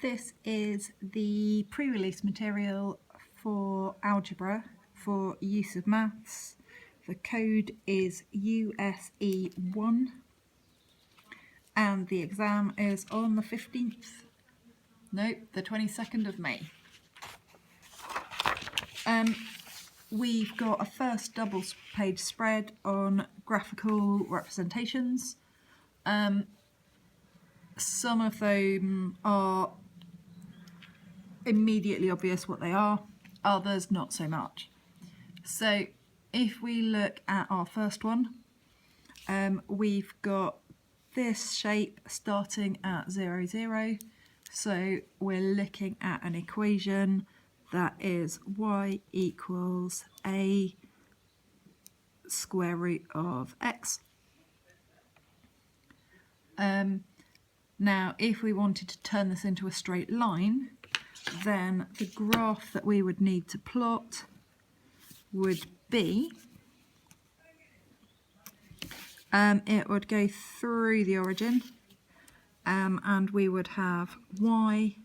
This is the pre-release material for Algebra for use of maths. The code is USE1 and the exam is on the 22nd of May. We've got a first double page spread on graphical representations. Some of them are immediately obvious what they are, others not so much. So if we look at our first one, we've got this shape starting at 0, 0. So we're looking at an equation that is y equals a square root of x. Now, if we wanted to turn this into a straight line, then the graph that we would need to plot would be, it would go through the origin, and we would have y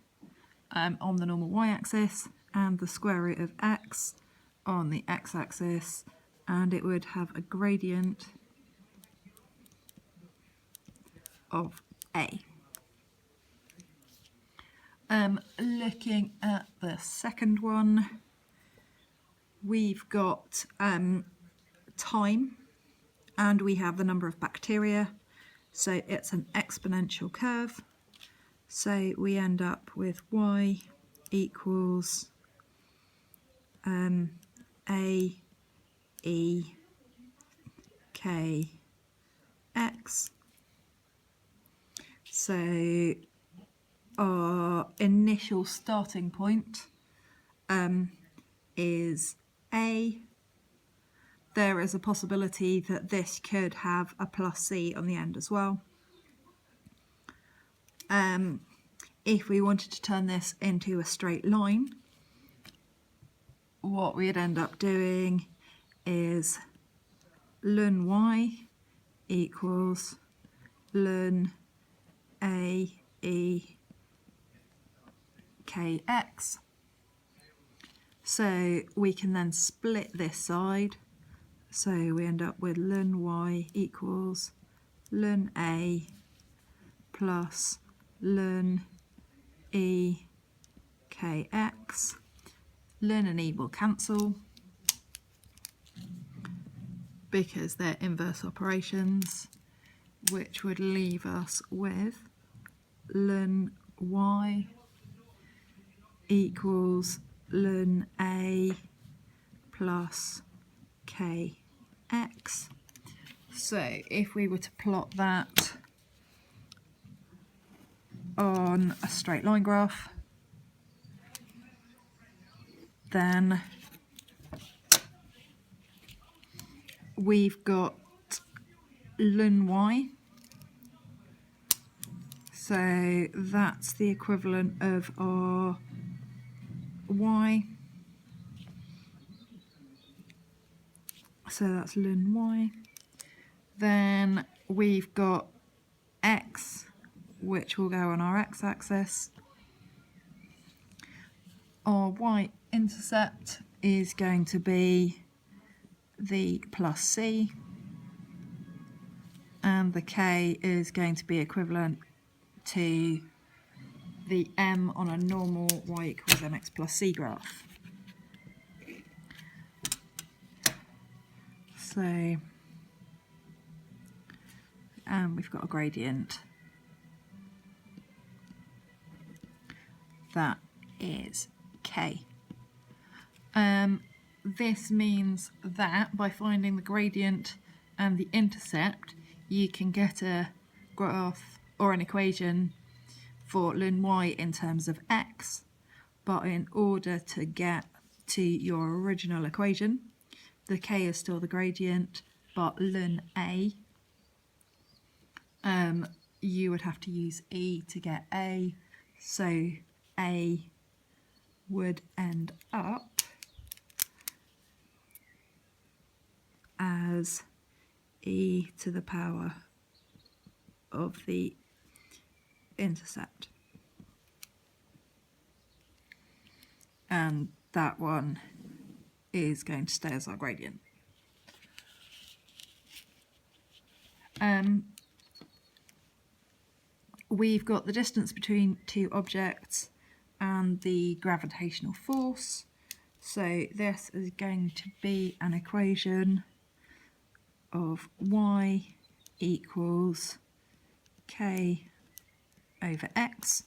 on the normal y-axis and the square root of x on the x-axis, and it would have a gradient of a. Looking at the second one, we've got time and we have the number of bacteria, so it's an exponential curve. So we end up with y equals a e k x. So our initial starting point is a. There is a possibility that this could have a plus c on the end as well. If we wanted to turn this into a straight line, what we'd end up doing is ln y equals ln a e kx. So we can then split this side, so we end up with ln y equals ln a plus ln e kx. Ln and e will cancel because they're inverse operations, which would leave us with ln y equals ln a plus kx. So if we were to plot that on a straight line graph, then we've got ln y, so that's the equivalent of our y, so that's ln y. Then we've got x, which will go on our x-axis. Our y-intercept is going to be the plus c, and the k is going to be equivalent to the m on a normal y equals mx plus c graph. So, and we've got a gradient that is k. This means that by finding the gradient and the intercept, you can get a graph or an equation for ln y in terms of x, but in order to get to your original equation, the k is still the gradient, but ln a, you would have to use e to get a, so a would end up as e to the power of the intercept. and that one is going to stay as our gradient. We've got the distance between two objects and the gravitational force. So this is going to be an equation of y equals k over x.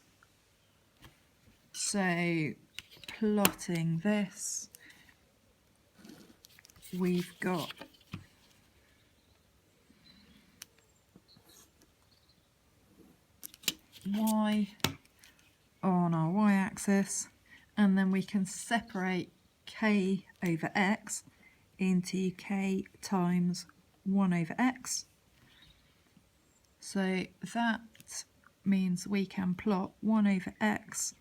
So plotting this, we've got y on our y-axis, and then we can separate k over x into k times 1 over x. So that means we can plot 1 over x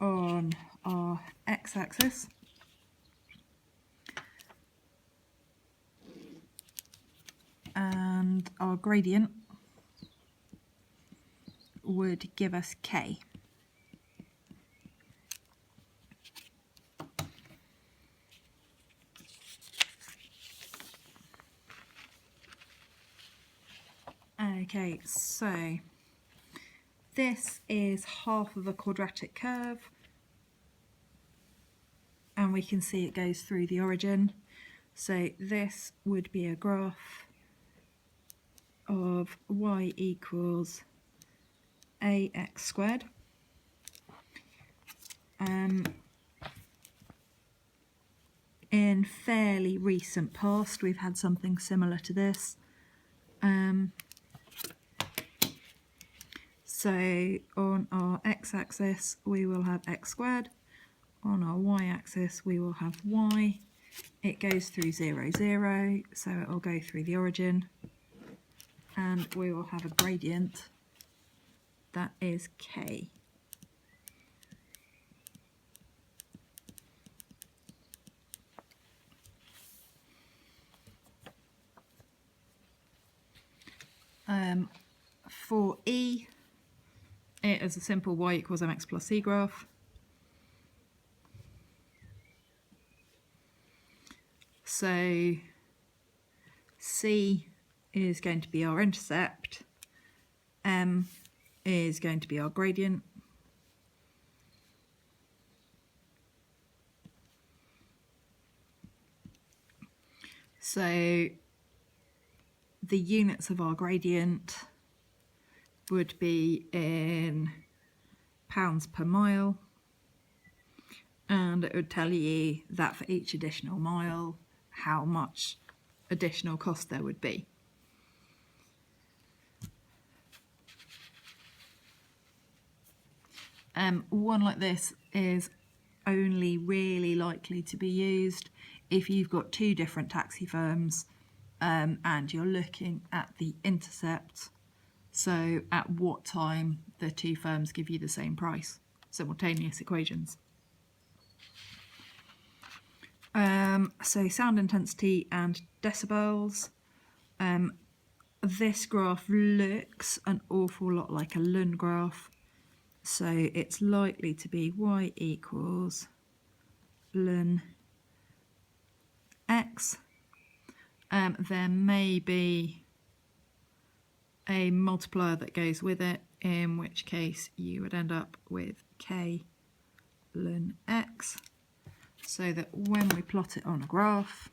on our x-axis, and our gradient would give us k. Okay, so this is half of a quadratic curve, and we can see it goes through the origin. So this would be a graph of y equals ax squared. In fairly recent past, we've had something similar to this. So on our x-axis, we will have x squared. On our y-axis, we will have y. It goes through 0, 0, so it will go through the origin. And we will have a gradient that is k. For E, it is a simple y equals mx plus c graph. So C is going to be our intercept, M is going to be our gradient, so the units of our gradient would be in pounds per mile, and it would tell you that for each additional mile how much additional cost there would be. One like this is only really likely to be used if you've got two different taxi firms and you're looking at the intercept, so at what time the two firms give you the same price, simultaneous equations. So sound intensity and decibels. This graph looks an awful lot like a Lund graph, so it's likely to be y equals ln x. There may be a multiplier that goes with it, in which case you would end up with k ln x, so that when we plot it on a graph,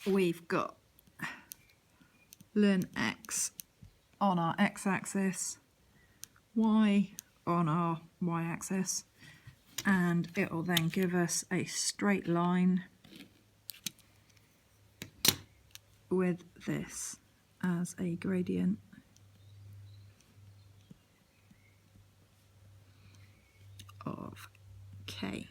we've got ln x on our x-axis, y on our y-axis, and it will then give us a straight line with this as a gradient of k.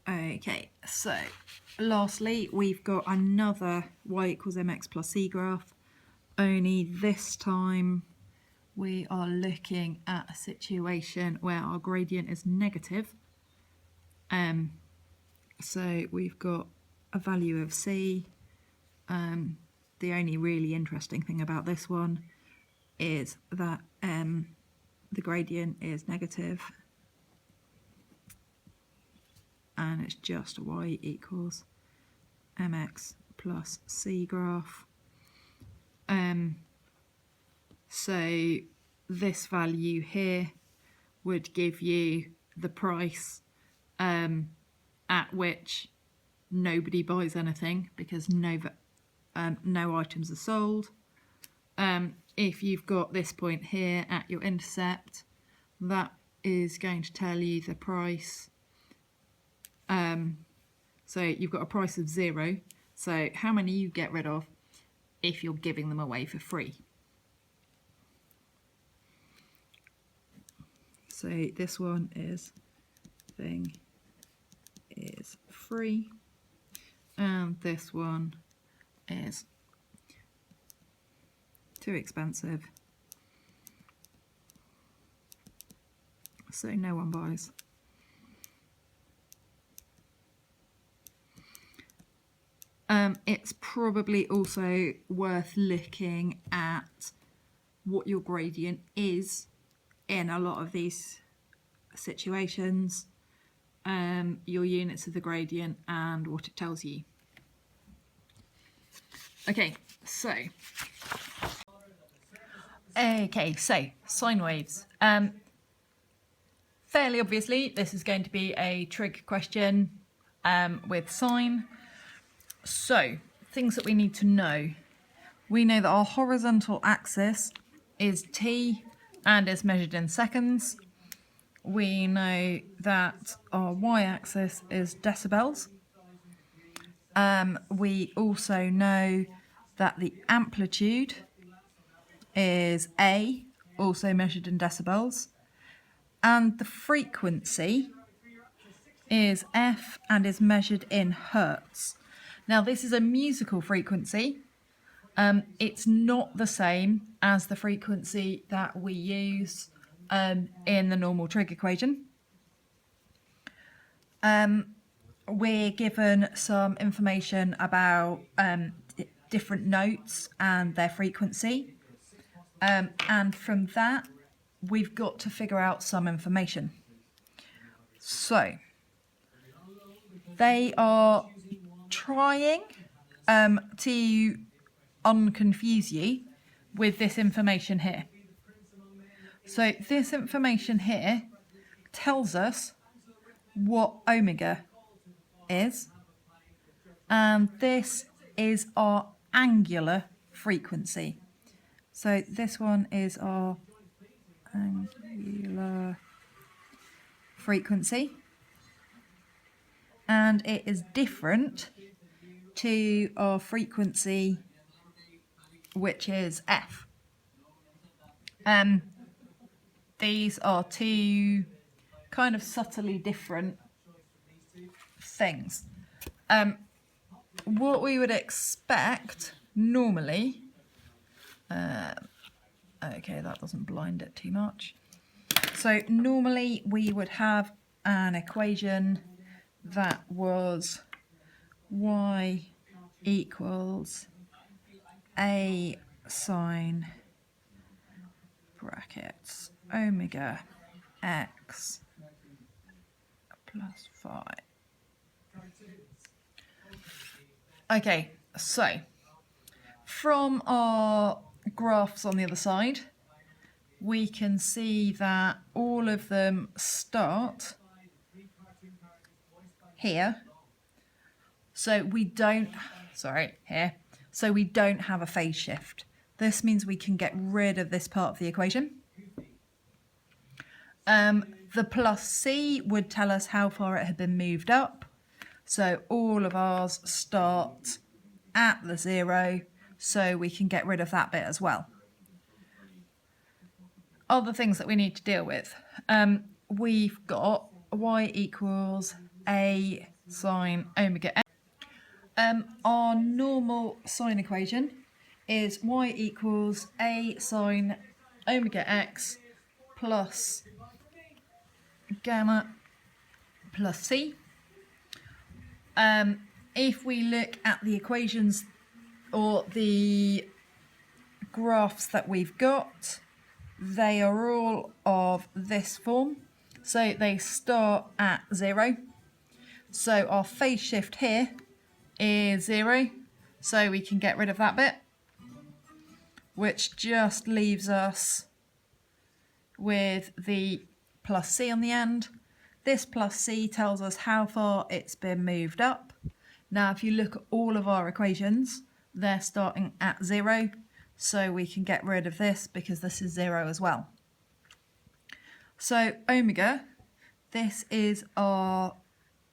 Okay, so lastly, we've got another y equals mx plus c graph, only this time we are looking at a situation where our gradient is negative. So we've got a value of c. The only really interesting thing about this one is that the gradient is negative, and it's just y equals mx plus c graph. So this value here would give you the price at which nobody buys anything because no items are sold. If you've got this point here at your intercept, that is going to tell you the price. So you've got a price of 0. So how many you get rid of if you're giving them away for free. So this one is thing is free, and this one is too expensive, so no one buys. It's probably also worth looking at what your gradient is in a lot of these situations, your units of the gradient and what it tells you. Okay, so sine waves. Fairly obviously, this is going to be a trig question with sine. So, things that we need to know. We know that our horizontal axis is t and is measured in seconds. We know that our y-axis is decibels. We also know that the amplitude is A, also measured in decibels, and the frequency is F and is measured in hertz. Now this is a musical frequency. It's not the same as the frequency that we use in the normal trig equation. We're given some information about different notes and their frequency. And from that, we've got to figure out some information. So, they are trying to unconfuse you with this information here. So this information here tells us what omega is, and this is our angular frequency. So this one is our angular frequency, and it is different to our frequency, which is F. These are two kind of subtly different things. What we would expect normally, okay, that doesn't blind it too much. So normally we would have an equation that was y equals a sine brackets omega x plus phi. Okay, so from our graphs on the other side, we can see that all of them start here. So we don't, here. So we don't have a phase shift. This means we can get rid of this part of the equation. The plus c would tell us how far it had been moved up. So all of ours start at the 0, so we can get rid of that bit as well. Other things that we need to deal with. We've got y equals a sine omega x. Our normal sine equation is y equals a sine omega x plus gamma plus c. if we look at the equations or the graphs that we've got, they are all of this form. So they start at 0. So our phase shift here is 0. So we can get rid of that bit, which just leaves us with the plus c on the end. This plus c tells us how far it's been moved up. Now, if you look at all of our equations, they're starting at 0. So we can get rid of this because this is 0 as well. So omega, this is our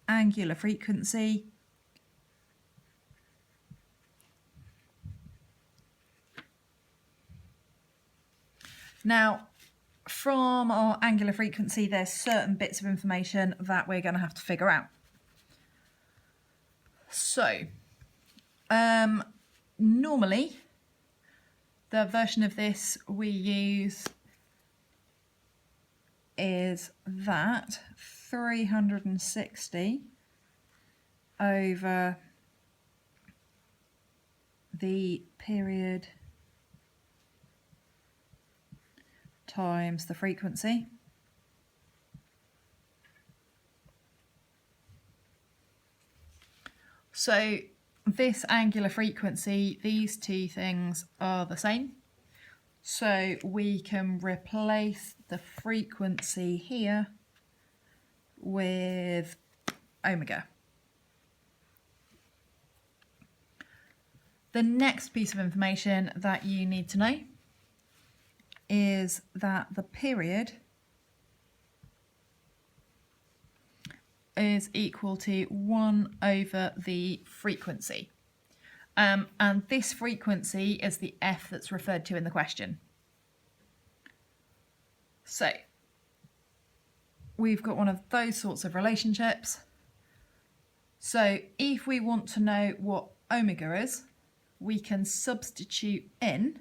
angular frequency. Now, from our angular frequency, there's certain bits of information that we're going to have to figure out. So, normally, the version of this we use is that 360 over the period times the frequency. So this angular frequency, these two things are the same. So we can replace the frequency here with omega. The next piece of information that you need to know is that the period is equal to 1 over the frequency. And this frequency is the f that's referred to in the question. So we've got one of those sorts of relationships. So if we want to know what omega is, we can substitute in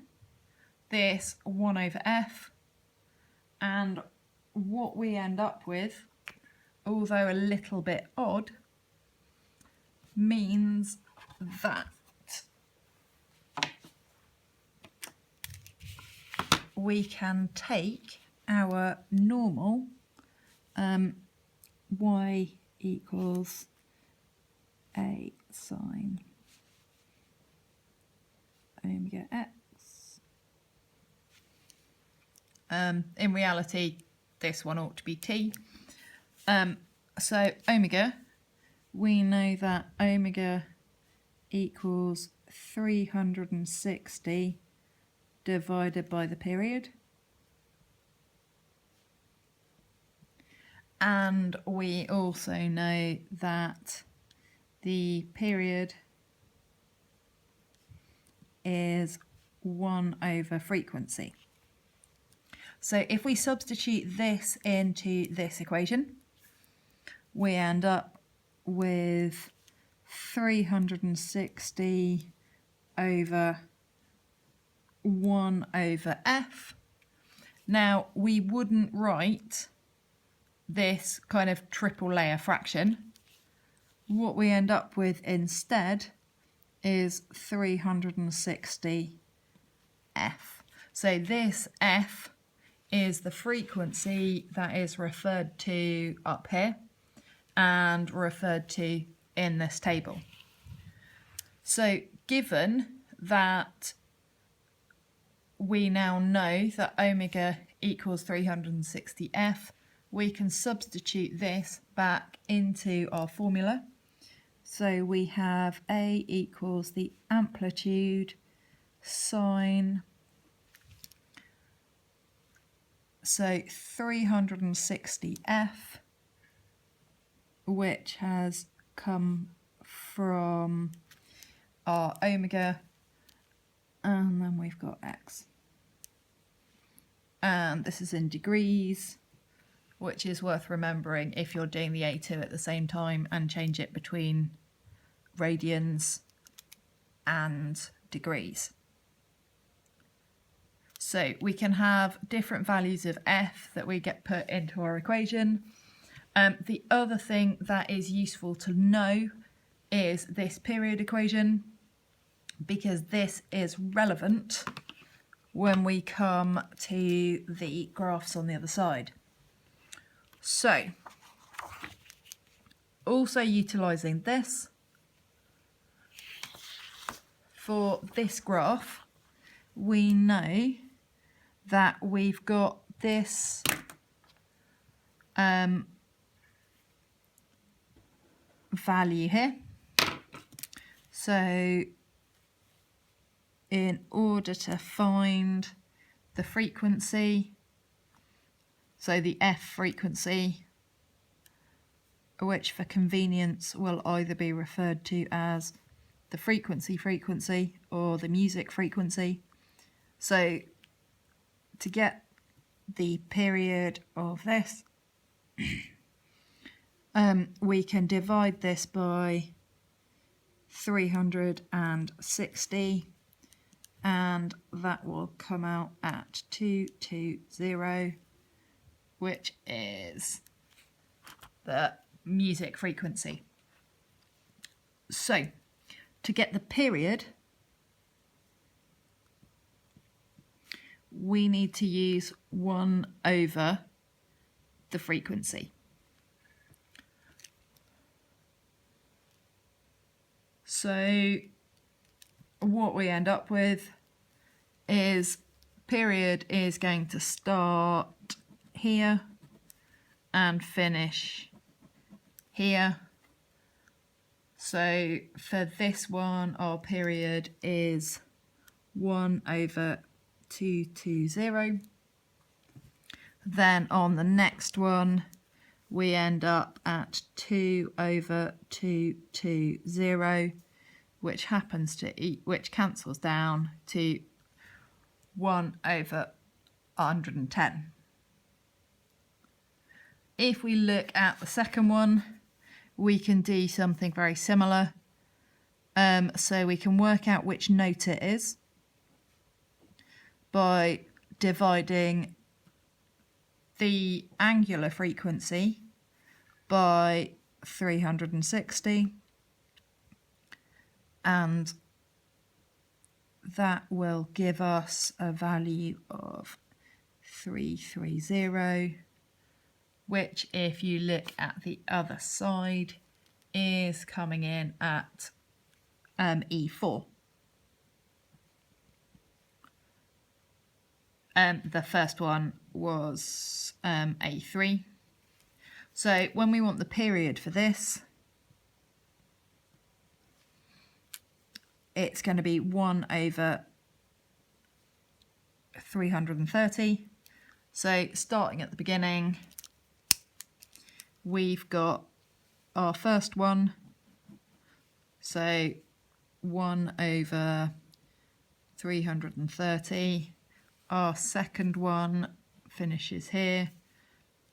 this 1 over f, and what we end up with, although a little bit odd, means that we can take our normal y equals a sine omega x. In reality, this one ought to be t. So omega, we know that omega equals 360 divided by the period. And we also know that the period is 1 over frequency. So if we substitute this into this equation, we end up with 360 over 1 over f. Now, we wouldn't write this kind of triple layer fraction. What we end up with instead is 360 f. So this f is the frequency that is referred to up here and referred to in this table. So given that we now know that omega equals 360f, we can substitute this back into our formula. So we have A equals the amplitude sine, so 360f, which has come from our omega, and then we've got x. And this is in degrees, which is worth remembering if you're doing the A2 at the same time and change it between radians and degrees. So we can have different values of f that we get put into our equation. The other thing that is useful to know is this period equation, because this is relevant when we come to the graphs on the other side. So, also utilising this, for this graph, we know that we've got this value here. So in order to find the frequency, so the F frequency, which for convenience will either be referred to as the frequency or the music frequency. So to get the period of this, we can divide this by 360, and that will come out at 220, which is the music frequency. So to get the period, we need to use 1 over the frequency. So what we end up with is period is going to start here and finish here. So for this one, our period is 1 over 220. Then on the next one, we end up at 2 over 220, which cancels down to 1 over 110. If we look at the second one, we can do something very similar. So we can work out which note it is by dividing the angular frequency by 360, and that will give us a value of 330, which, if you look at the other side, is coming in at E4. The first one was A3. So when we want the period for this, it's going to be 1 over 330. So starting at the beginning, we've got our first one, so 1 over 330. Our second one finishes here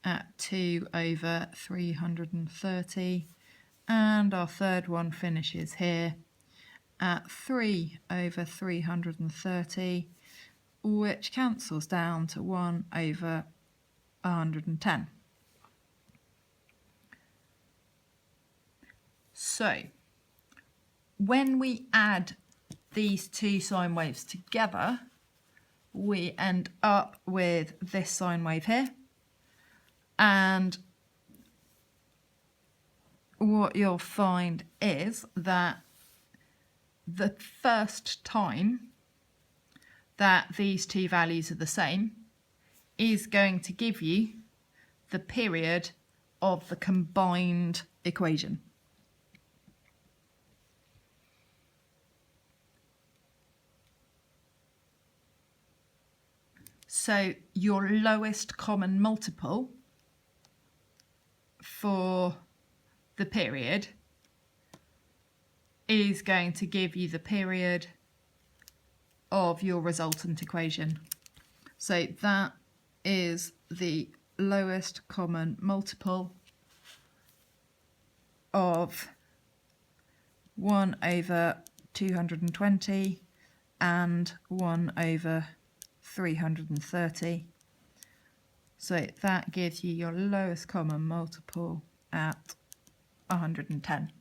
at 2 over 330, and our third one finishes here at 3 over 330, which cancels down to 1 over 110. So when we add these two sine waves together, we end up with this sine wave here. And what you'll find is that the first time that these two values are the same is going to give you the period of the combined equation. So your lowest common multiple for the period is going to give you the period of your resultant equation. So that is the lowest common multiple of 1 over 220 and 1 over 330. So that gives you your lowest common multiple at 110.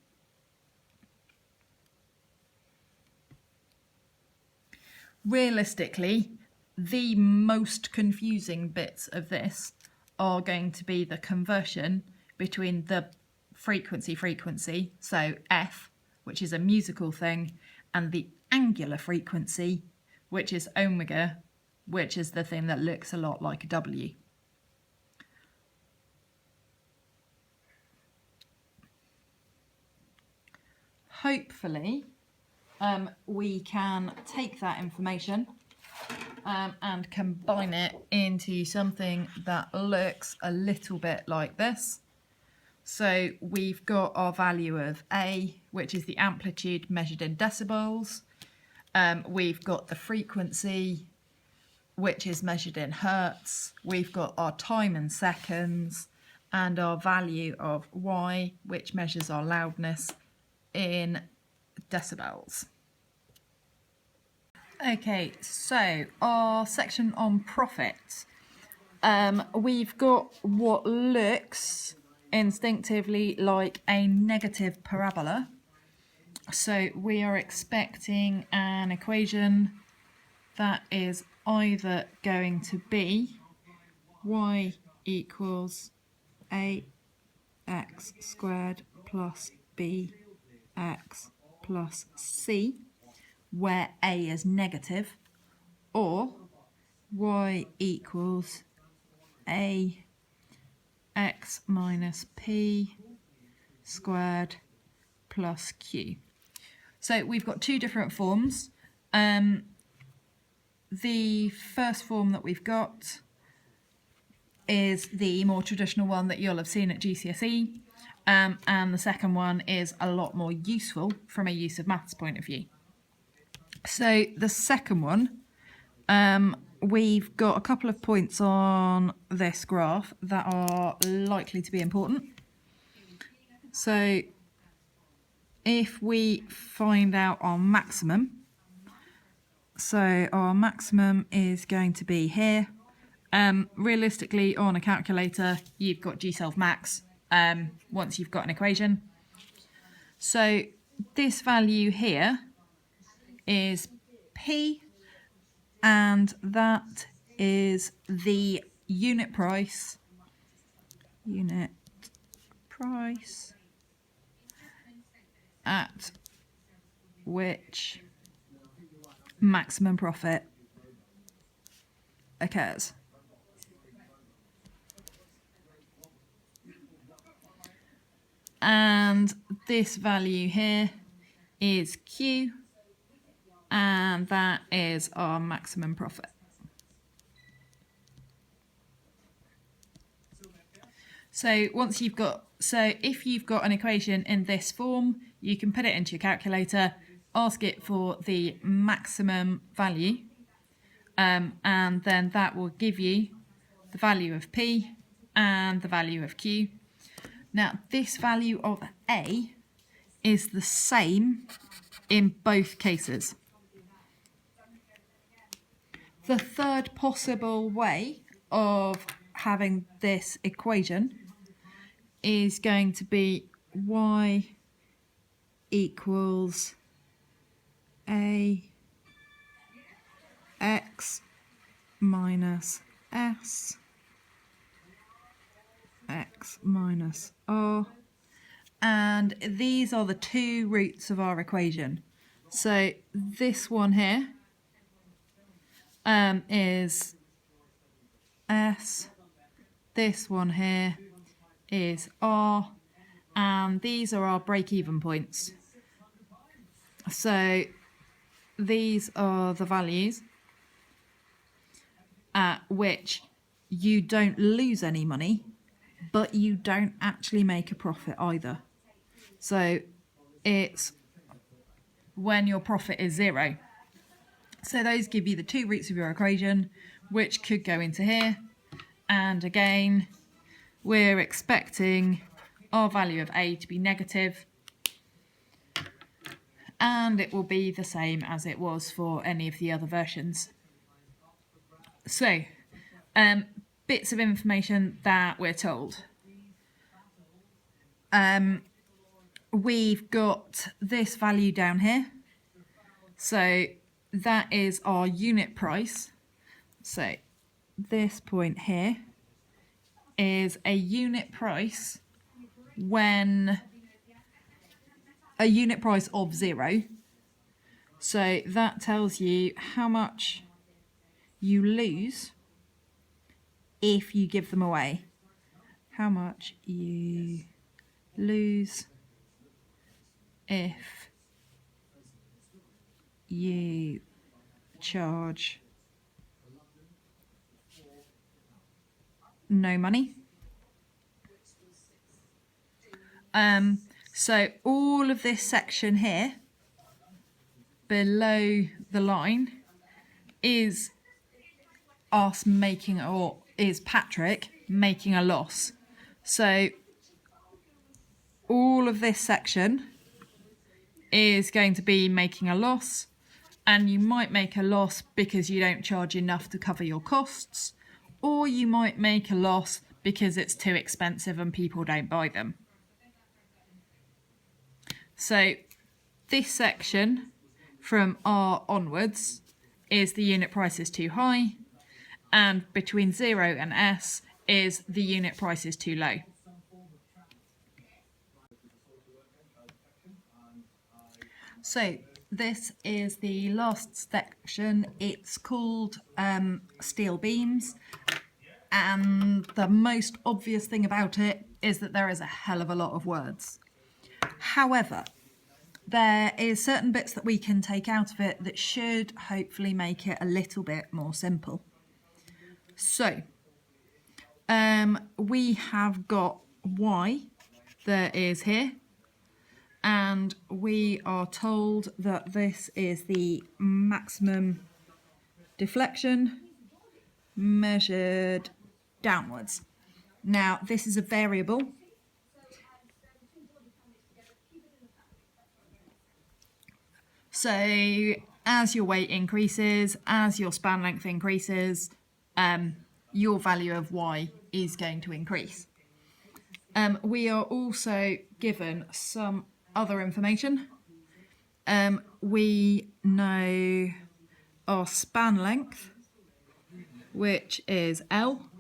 Realistically, the most confusing bits of this are going to be the conversion between the frequency, so F, which is a musical thing, and the angular frequency, which is omega, which is the thing that looks a lot like a W. Hopefully, we can take that information and combine it into something that looks a little bit like this. So we've got our value of A, which is the amplitude measured in decibels. We've got the frequency, which is measured in hertz. We've got our time in seconds, and our value of Y, which measures our loudness in decibels. Okay, so our section on profit. We've got what looks instinctively like a negative parabola. So we are expecting an equation that is either going to be y equals ax squared plus bx plus c, where a is negative, or y equals a x minus p squared plus q. So we've got two different forms. The first form that we've got is the more traditional one that you'll have seen at GCSE, and the second one is a lot more useful from a use of maths point of view. So the second one, we've got a couple of points on this graph that are likely to be important. So if we find out our maximum, so our maximum is going to be here. Realistically, on a calculator, you've got G self max once you've got an equation. So this value here is P, and that is the unit price at which maximum profit occurs. And this value here is Q, and that is our maximum profit. So if you've got an equation in this form, you can put it into your calculator, ask it for the maximum value, and then that will give you the value of P and the value of Q. Now, this value of A is the same in both cases. The third possible way of having this equation is going to be y equals a x minus s x minus r, and these are the two roots of our equation. So this one here is s, this one here is r, and these are our break-even points. So these are the values at which you don't lose any money, but you don't actually make a profit either. So it's when your profit is zero. So those give you the two roots of your equation, which could go into here. And again, we're expecting our value of A to be negative, and it will be the same as it was for any of the other versions. So, bits of information that we're told. We've got this value down here. So that is our unit price. So this point here is a unit price when a unit price of 0. So that tells you how much you lose if you give them away. How much you lose if you charge no money. So all of this section here below the line is us making, or is Patrick making a loss. So all of this section is going to be making a loss, and you might make a loss because you don't charge enough to cover your costs, or you might make a loss because it's too expensive and people don't buy them. So this section from R onwards is the unit price is too high, and between 0 and S is the unit price is too low. So this is the last section. It's called steel beams, and the most obvious thing about it is that there is a hell of a lot of words. However, there is certain bits that we can take out of it that should hopefully make it a little bit more simple. So we have got Y that is here, and we are told that this is the maximum deflection measured downwards. Now this is a variable. So as your weight increases, as your span length increases, your value of Y is going to increase. We are also given some other information. We know our span length, which is L,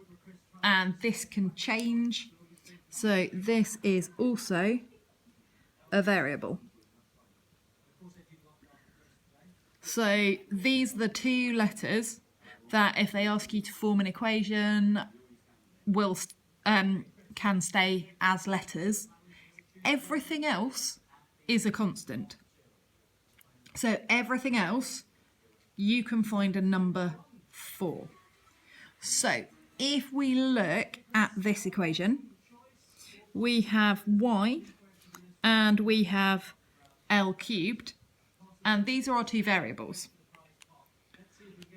and this can change. So this is also a variable. So these are the two letters that, if they ask you to form an equation, can stay as letters. Everything else is a constant. So everything else you can find a number for. So if we look at this equation, we have Y and we have L cubed, and these are our two variables.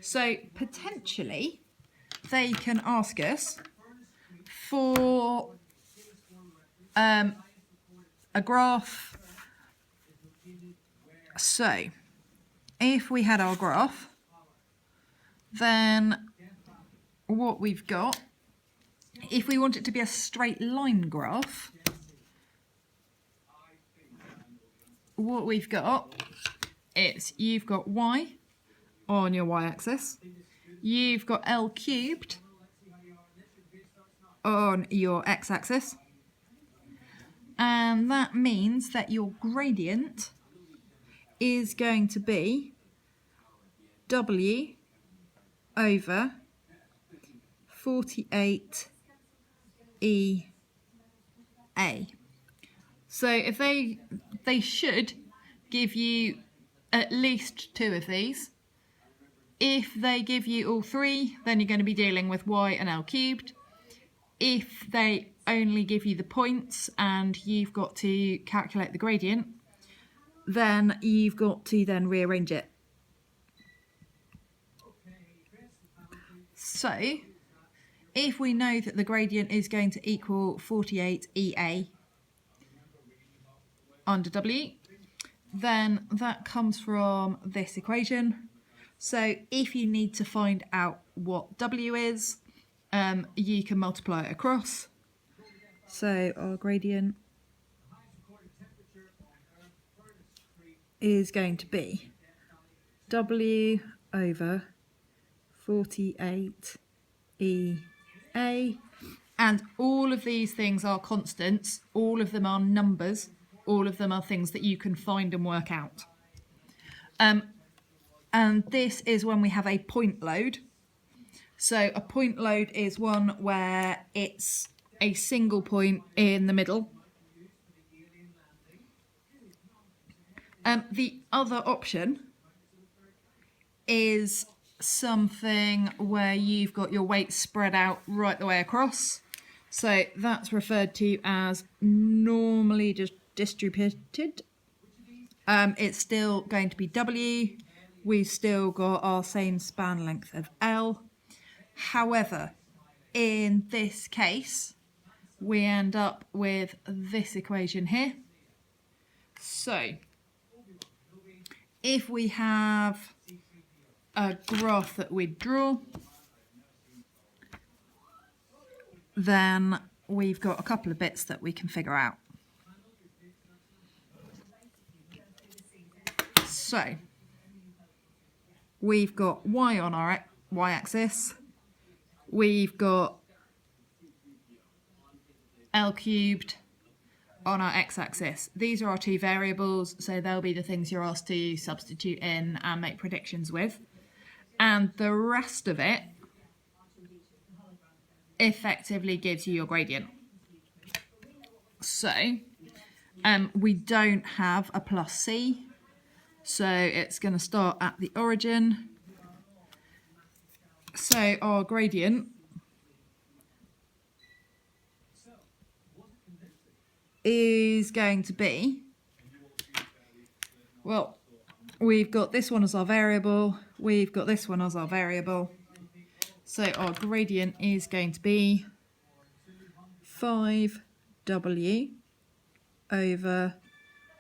So potentially they can ask us for a graph. So if we had our graph, then what we've got, if we want it to be a straight line graph, what we've got is you've got Y on your y-axis, you've got L cubed on your x-axis, and that means that your gradient is going to be W over 48 EA. So if they should give you at least two of these. If they give you all three, then you're going to be dealing with Y and L cubed. If they only give you the points and you've got to calculate the gradient, then you've got to then rearrange it. So if we know that the gradient is going to equal 48 EA under W, then that comes from this equation. So if you need to find out what W is, you can multiply it across. So our gradient is going to be W over 48 EA. And all of these things are constants, all of them are numbers, all of them are things that you can find and work out. And this is when we have a point load. So a point load is one where it's a single point in the middle. The other option is something where you've got your weight spread out right the way across. So that's referred to as normally distributed. It's still going to be W. We've still got our same span length of L. However, in this case, we end up with this equation here. So if we have a graph that we draw, then we've got a couple of bits that we can figure out. So we've got y on our y-axis, we've got L cubed on our x-axis. These are our two variables, so they'll be the things you're asked to substitute in and make predictions with. And the rest of it effectively gives you your gradient. So we don't have a plus c, so it's going to start at the origin. So our gradient is going to be, well, we've got this one as our variable, we've got this one as our variable. So our gradient is going to be 5W over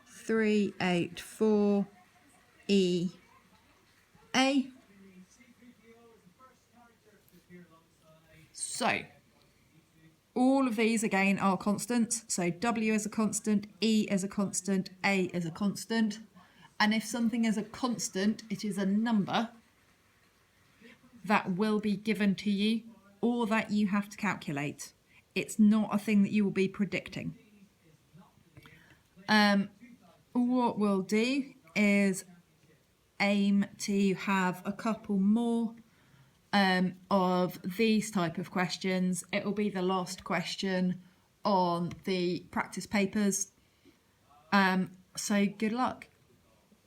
384 EA. So all of these again are constants. So W is a constant, E is a constant, A is a constant. And if something is a constant, it is a number that will be given to you or that you have to calculate. It's not a thing that you will be predicting. What we'll do is aim to have a couple more of these type of questions. It will be the last question on the practice papers. So good luck.